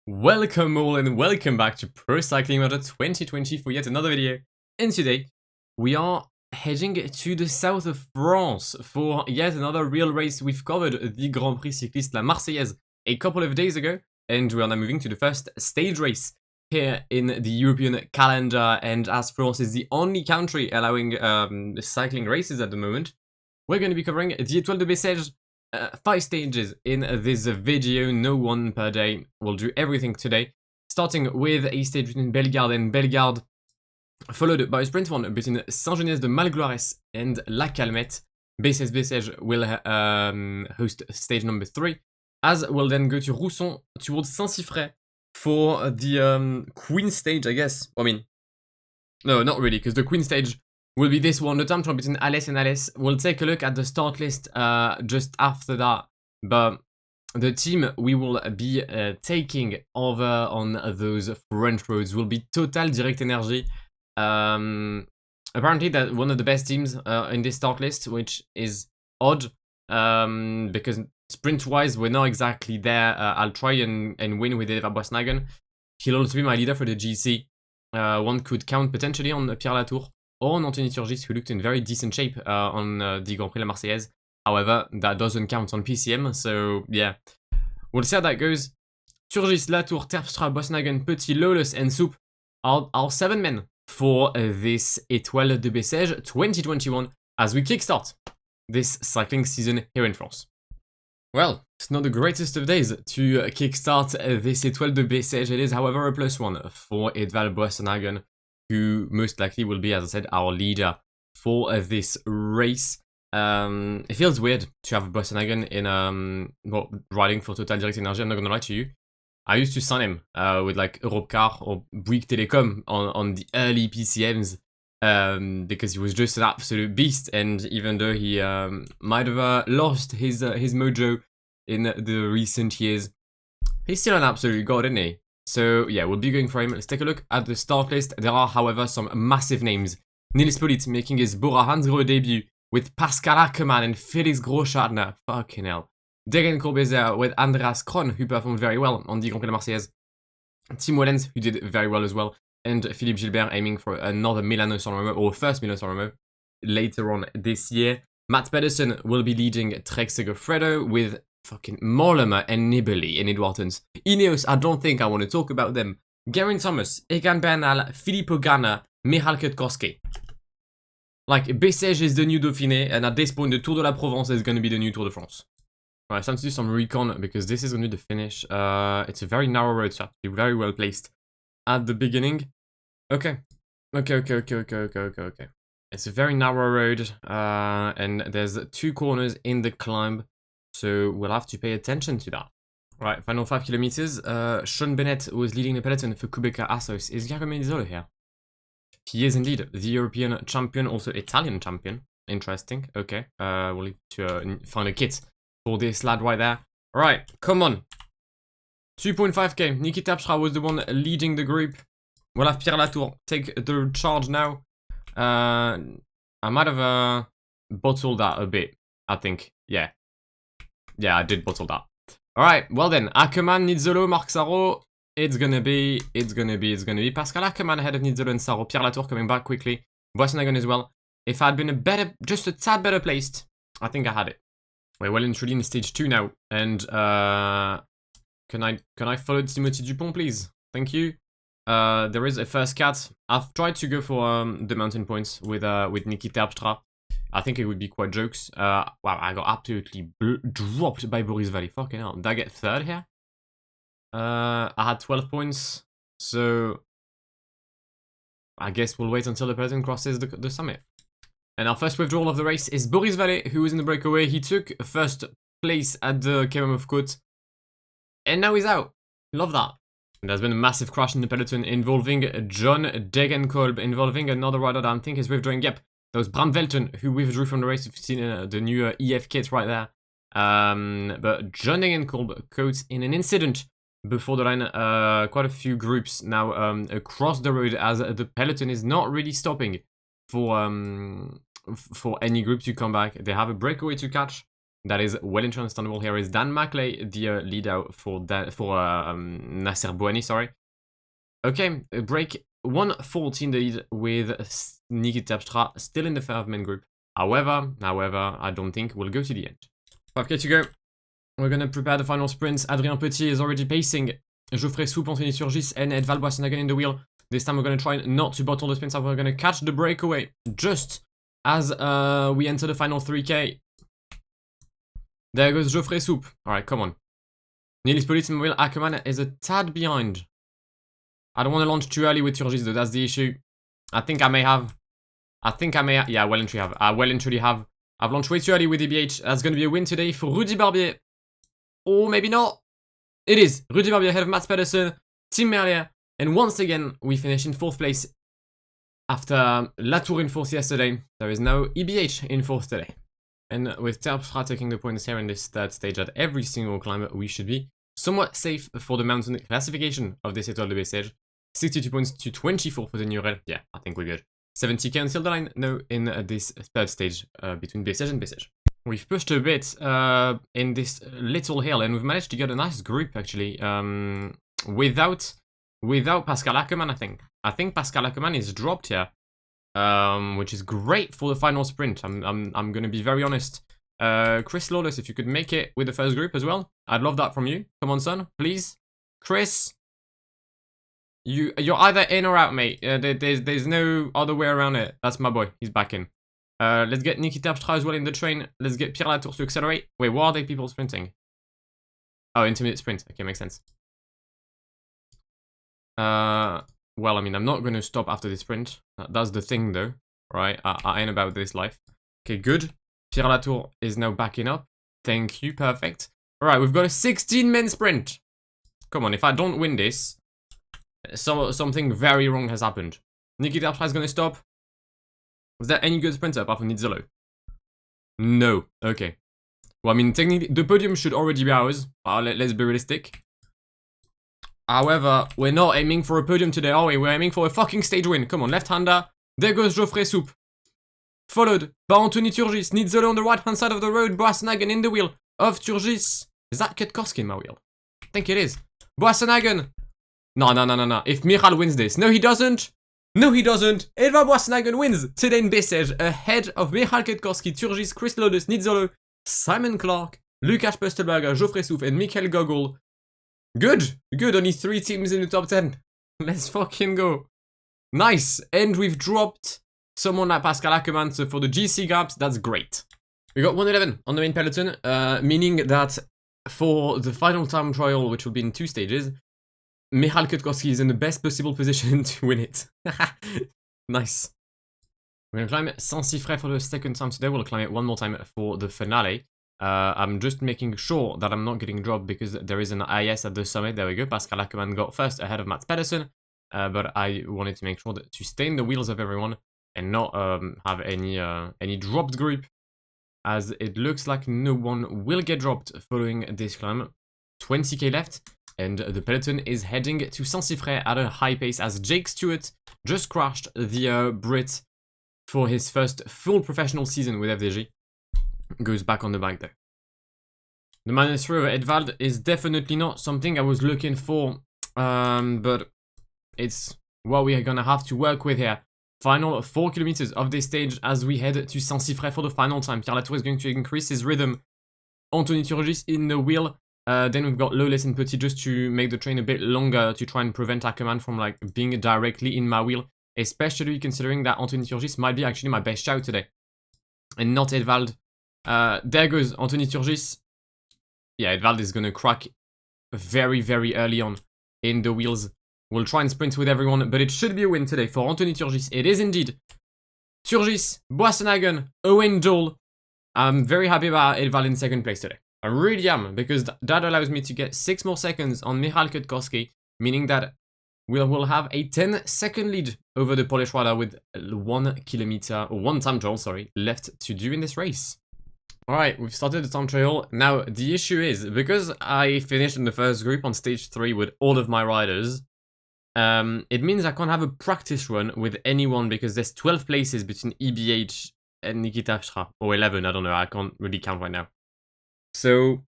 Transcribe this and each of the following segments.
Welcome all and welcome back to Pro Cycling Mode 2020 for yet another video. And today we are heading to the south of France for yet another real race. We've covered the Grand Prix Cycliste La Marseillaise a couple of days ago, and we are now moving to the first stage race here in the European calendar. And as France is the only country allowing cycling races at the moment, we're going to be covering the Etoile de Bessèges. 5 stages in this video, no one per day. We'll do everything today, starting with a stage between Bellegarde and Bellegarde, followed by a sprint one between Saint-Genès-de-Malgloires and La Calmette. Bessèges will host stage number 3, as we'll then go to Rousson towards Saint-Siffray for the Queen stage, I guess. I mean, no, not really, because the Queen stage will be this one, the time trial between Alès and Alès. We'll take a look at the start list just after that, but the team we will be taking over on those French roads will be Total Direct Energie. Apparently that one of the best teams in this start list, which is odd, because sprint-wise we're not exactly there. I'll try and win with Edvald Boasson Hagen. He'll also be my leader for the GC. One could count potentially on Pierre Latour or on Anthony Turgis, who looked in very decent shape on the Grand Prix La Marseillaise. However, that doesn't count on PCM, so yeah. We'll see how that goes. Turgis, Latour, Terpstra, Boasson Hagen, Petit, Lawless, and Soup are 7 men for this Etoile de Bessèges 2021 as we kickstart this cycling season here in France. Well, it's not the greatest of days to kickstart this Etoile de Bessèges. It is, however, a +1 for Edvald Boasson Hagen, who most likely will be, as I said, our leader for this race. It feels weird to have Boasson Hagen in, riding for Total Direct Energie. I'm not gonna lie to you. I used to sign him with like Europcar or Bouygues Telecom on the early PCMs because he was just an absolute beast. And even though he might have lost his mojo in the recent years, he's still an absolute god, isn't he? So yeah, we'll be going for him. Let's take a look at the start list. There are, however, some massive names. Nils Politt making his Bora Hansgrohe debut with Pascal Ackermann and Felix Großschartner. Fucking hell. Degen Courbet with Andreas Kron, who performed very well on the Grand Prix La Marseillaise. Tim Wellens, who did very well as well. And Philippe Gilbert aiming for another Milano-San Remo, or first Milano-San Remo, later on this year. Matt Pedersen will be leading Trek Segafredo with fucking Mollema and Nibali in Edwartons. Ineos, I don't think I want to talk about them. Geraint Thomas, Egan Bernal, Filippo Ganna, Michal Kwiatkowski. Like, Bessèges is the new Dauphiné, and at this point, the Tour de la Provence is going to be the new Tour de France. Alright, it's time to do some recon, because this is going to be the finish. It's a very narrow road, so I have to be very well placed at the beginning. Okay. It's a very narrow road, and there's 2 corners in the climb. So we'll have to pay attention to that. Right, final 5 kilometers. Sean Bennett was leading the peloton for Kubeka Assos. Is Jaromir Nizzolo here? He is indeed the European champion, also Italian champion. Interesting. Okay, we'll need to find a kit for this lad right there. Alright, come on. 2.5k. Niki Terpstra was the one leading the group. We'll have Pierre Latour take the charge now. I might have bottled that a bit, I think. Yeah. Yeah, I did bottle that. Alright, well then, Ackermann, Nizzolo, Marc Sarro. It's gonna be Pascal Ackermann ahead of Nizzolo and Sarro. Pierre Latour coming back quickly. Boasson Hagen as well. If I had been just a tad better placed, I think I had it. We're well and truly in stage 2 now. And can I follow Timothy Dupont, please? Thank you. There is a first cat. I've tried to go for the mountain points with Niki Terpstra. I think it would be quite jokes. Wow, I got absolutely dropped by Boris Valley. Fucking hell. Did I get 3rd here? I had 12 points. So I guess we'll wait until the peloton crosses the summit. And our first withdrawal of the race is Boris Valley, who was in the breakaway. He took first place at the KM of Côte. And now he's out. Love that. And there's been a massive crash in the peloton involving John Degenkolb, involving another rider that I think is withdrawing. Yep. That was Bram Velten, who withdrew from the race. We've seen the new EF kit right there. But John Degenkolb caught in an incident before the line. Quite a few groups now across the road, as the peloton is not really stopping for any group to come back. They have a breakaway to catch. That is well and understandable. Here is Dan Maclay, the lead out for Nasser Bouhanni, sorry. Okay, break 114 the lead with Nikita Terpstra still in the 5-man group. However, I don't think we'll go to the end. 5k to go. We're gonna prepare the final sprints. Adrien Petit is already pacing. Geoffrey Soupe, Anthony Turgis, and Edvald Boasson Hagen in the wheel. This time we're gonna try not to bottle the sprints. We're gonna catch the breakaway just as we enter the final 3k. There goes Geoffrey Soupe. Alright, come on. Niels Politz in the wheel. Ackermann is a tad behind. I don't want to launch too early with Turgis though, that's the issue. I think I may have. Yeah, well and truly have. I well and truly have. I've launched way too early with EBH. That's going to be a win today for Rudy Barbier. Or maybe not. It is. Rudy Barbier ahead of Mats Pedersen, Tim Merlier. And once again, we finish in 4th place. After Latour in 4th yesterday, there is now EBH in 4th today. And with Terpstra taking the points here in this 3rd stage at every single climb, we should be somewhat safe for the mountain classification of this Etoile de Bessèges. 62 points to 24 for the new rail. Yeah, I think we're good. 70k until the line now in this 3rd stage between Bessèges and Bessèges. We've pushed a bit in this little hill and we've managed to get a nice group actually without Pascal Ackermann, I think. I think Pascal Ackermann is dropped here, which is great for the final sprint. I'm gonna be very honest. Chris Lawless, if you could make it with the first group as well, I'd love that from you. Come on, son, please. Chris, you're either in or out, mate. There's no other way around it. That's my boy. He's back in. Let's get Nikita Terpstra as well in the train. Let's get Pierre Latour to accelerate. Wait, what are they people sprinting? Oh, intermediate sprint. Okay, makes sense. Well, I mean, I'm not going to stop after this sprint. That's the thing, though, right? I ain't about this life. Okay, good. Pierre Latour is now backing up. Thank you, perfect. All right, we've got a 16-man sprint. Come on, if I don't win this, something very wrong has happened. Nikita Terpstra is going to stop. Was there any good sprinter apart from Nizzolo? No. Okay. Well, I mean, technically, the podium should already be ours. Let's be realistic. However, we're not aiming for a podium today, are we? We're aiming for a fucking stage win. Come on, left-hander. There goes Geoffrey Soupe. Followed by Anthony Turgis. Nizzolo on the right-hand side of the road. Boasson Hagen in the wheel of Turgis. Is that Kwiatkowski in my wheel? I think it is. Boasson Hagen. No. If Michal wins this. No, he doesn't. No, he doesn't. Edvald Boasson Hagen wins today in Bessèges ahead of Michal Kwiatkowski, Turgis, Chris Lawless, Nizzolo, Simon Clark, Lukas Pöstelberger, Geoffrey Soupe, and Michael Gogol. Good. Only 3 teams in the top 10. Let's fucking go. Nice. And we've dropped someone like Pascal Ackermann, so for the GC gaps, that's great. We got 111 on the main peloton, meaning that for the final time trial, which will be in 2 stages, Michal Kwiatkowski is in the best possible position to win it. Nice. We're gonna climb Saint-Cyfray for the 2nd time today. We'll climb it one more time for the finale. I'm just making sure that I'm not getting dropped because there is an IS at the summit. There we go. Pascal Ackermann got first ahead of Mats Pedersen. But I wanted to make sure that to stay in the wheels of everyone and not have any dropped group, as it looks like no one will get dropped following this climb. 20k left, and the peloton is heading to Saint-Cyfray at a high pace as Jake Stewart just crashed the Brit for his first full professional season with FDJ. Goes back on the bike though. The -3 of Edvald is definitely not something I was looking for, but it's what we are gonna have to work with here. Final 4 kilometers of this stage as we head to Saint-Cyfray for the final time. Pierre Latour is going to increase his rhythm. Anthony Turgis in the wheel. Then we've got Lawless and Petit just to make the train a bit longer to try and prevent Ackermann from like being directly in my wheel, especially considering that Anthony Turgis might be actually my best shout today and not Edvald. There goes Anthony Turgis. Yeah, Edvald is gonna crack very early on in the wheels. We'll try and sprint with everyone, but it should be a win today for Anthony Turgis. It is indeed. Turgis, Boasson Hagen, Owen Dole. I'm very happy about Edvald in 2nd place today. I really am, because that allows me to get 6 more seconds on Michal Kwiatkowski, meaning that we'll have a 10-second lead over the Polish rider with 1 kilometer, or 1 time trial, sorry, left to do in this race. Alright, we've started the time trial. Now, the issue is, because I finished in the first group on stage 3 with all of my riders, it means I can't have a practice run with anyone because there's 12 places between EBH and Nikita Terpstra, or 11, I don't know, I can't really count right now. So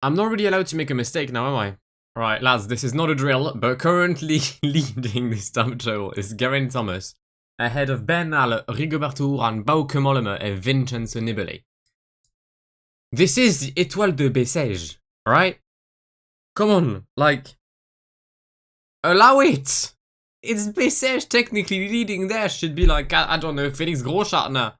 I'm not really allowed to make a mistake now, am I? Alright, lads, this is not a drill, but currently leading this time trial is Geraint Thomas, ahead of Bernal, Rigoberto Urán, Bauke Mollema, and Vincenzo Nibali. This is the Etoile de Bessèges, right? Come on, like, allow it! It's Bessèges technically leading there, should be like, I don't know, Felix Großschartner,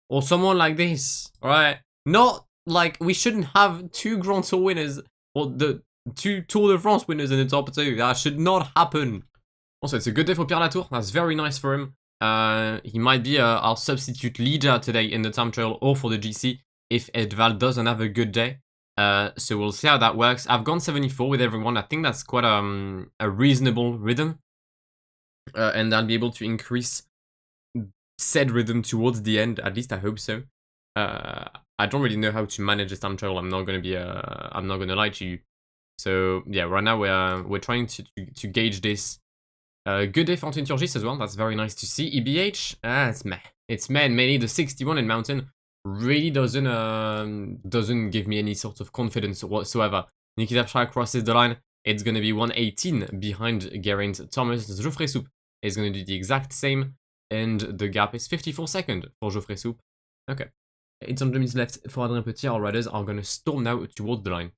or someone like this, right? Not, like, we shouldn't have 2 Grand Tour winners, or the 2 Tour de France winners in the top 2, that should not happen. Also, it's a good day for Pierre Latour, that's very nice for him. He might be our substitute leader today in the time trial or for the GC if Edvald doesn't have a good day. So we'll see how that works. I've gone 74 with everyone. I think that's quite a reasonable rhythm. And I'll be able to increase said rhythm towards the end. At least I hope so. I don't really know how to manage this time trial. I'm not gonna lie to you. So yeah, right now we're trying to gauge this. Good day for Anthony Turgis as well. That's very nice to see. EBH, it's meh. It's meh. And mainly the 61 in mountain really doesn't give me any sort of confidence whatsoever. Nikita Pshak crosses the line. It's gonna be 118 behind Geraint Thomas. Geoffrey Soup is gonna do the exact same, and the gap is 54 seconds for Geoffrey Soup. Okay, 800 minutes left for Adrien Petit. Our riders are gonna storm now towards the line.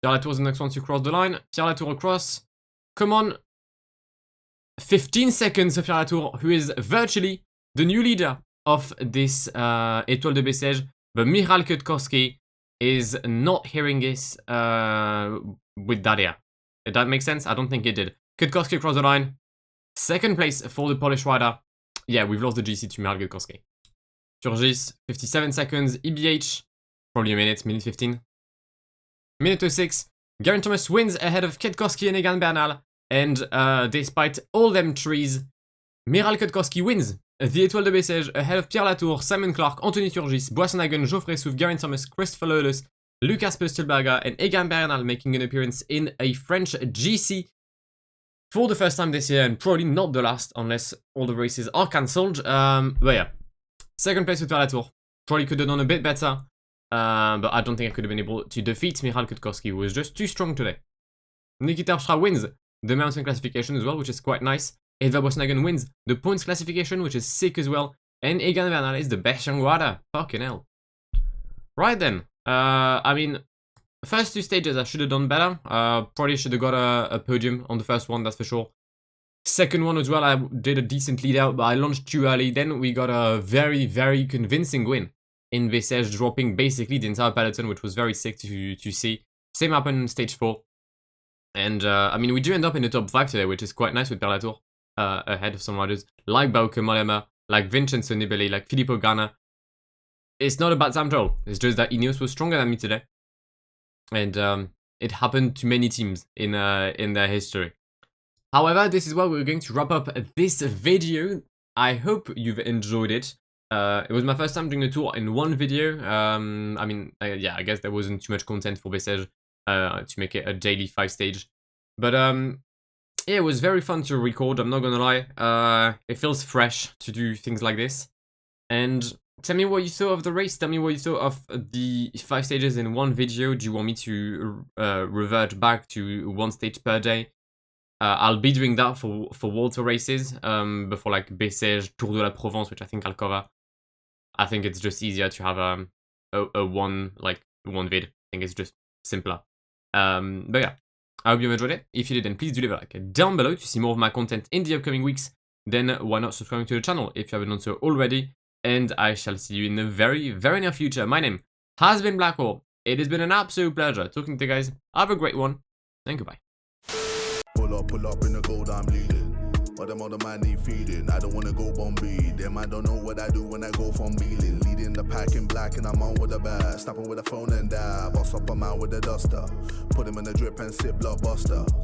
Pierre Latour is the next one to cross the line. Pierre Latour across. Come on. 15 seconds of Pierre Latour, who is virtually the new leader of this Etoile de Bessèges, but Michal Kwiatkowski is not hearing this with that ear. Did that make sense? I don't think it did. Kwiatkowski across the line. Second place for the Polish rider. Yeah, we've lost the GC to Michal Kwiatkowski. Turgis, 57 seconds. EBH, probably a minute 15. Minute 06. Geraint Thomas wins ahead of Kwiatkowski and Egan Bernal. And despite all them trees, Michal Kwiatkowski wins the Etoile de Bessèges ahead of Pierre Latour, Simon Clark, Anthony Turgis, Boasson Hagen, Geoffrey Soup, Geraint Thomas, Christopher Loelus, Lucas Pöstelberger, and Egan Bernal making an appearance in a French GC for the first time this year, and probably not the last unless all the races are cancelled. But yeah, second place with Pierre Latour. Probably could have done a bit better, but I don't think I could have been able to defeat Michal Kwiatkowski, who was just too strong today. Nikita Pshak wins the mountain classification as well, which is quite nice. Edvald Boasson Hagen wins the points classification, which is sick as well. And Egan Bernal is the best young rider. Fucking hell. Right then. I mean, first 2 stages I should have done better. Probably should have got a podium on the first one, that's for sure. Second one as well, I did a decent lead out, but I launched too early. Then we got a very, very convincing win in Bessèges, dropping basically the entire peloton, which was very sick to see. Same happened in stage 4. And I mean, we do end up in the top 5 today, which is quite nice with Pierre Latour ahead of some riders like Bauke Mollema, like Vincenzo Nibali, like Filippo Ganna. It's not a bad time trial. It's just that Ineos was stronger than me today, and it happened to many teams in their history. However, this is where we're going to wrap up this video. I hope you've enjoyed it. It was my first time doing a tour in one video. I mean, yeah, I guess there wasn't too much content for Bessèges to make it a daily 5-stage. But yeah, it was very fun to record, I'm not gonna lie. It feels fresh to do things like this. And tell me what you thought of the race, tell me what you thought of the 5 stages in one video. Do you want me to revert back to 1 stage per day? I'll be doing that for water races, before like Bessèges, Tour de la Provence, which I think I'll cover. I think it's just easier to have a one vid. I think it's just simpler. But yeah, I hope you enjoyed it. If you did, then please do leave a like down below to see more of my content in the upcoming weeks. Then why not subscribe to the channel if you haven't done so already. And I shall see you in the very, very near future. My name has been Blackhole. It has been an absolute pleasure talking to you guys. Have a great one, and goodbye. Pull up in the gold, I'm leading. But them other man need feeding. I don't wanna go Bombay. Them I don't know what I do when I go from Beeling. Leading the pack in black and I'm on with the bag. Snapping with a phone and dab. Boss up, I'm out with a duster. Put him in the drip and sip blockbuster.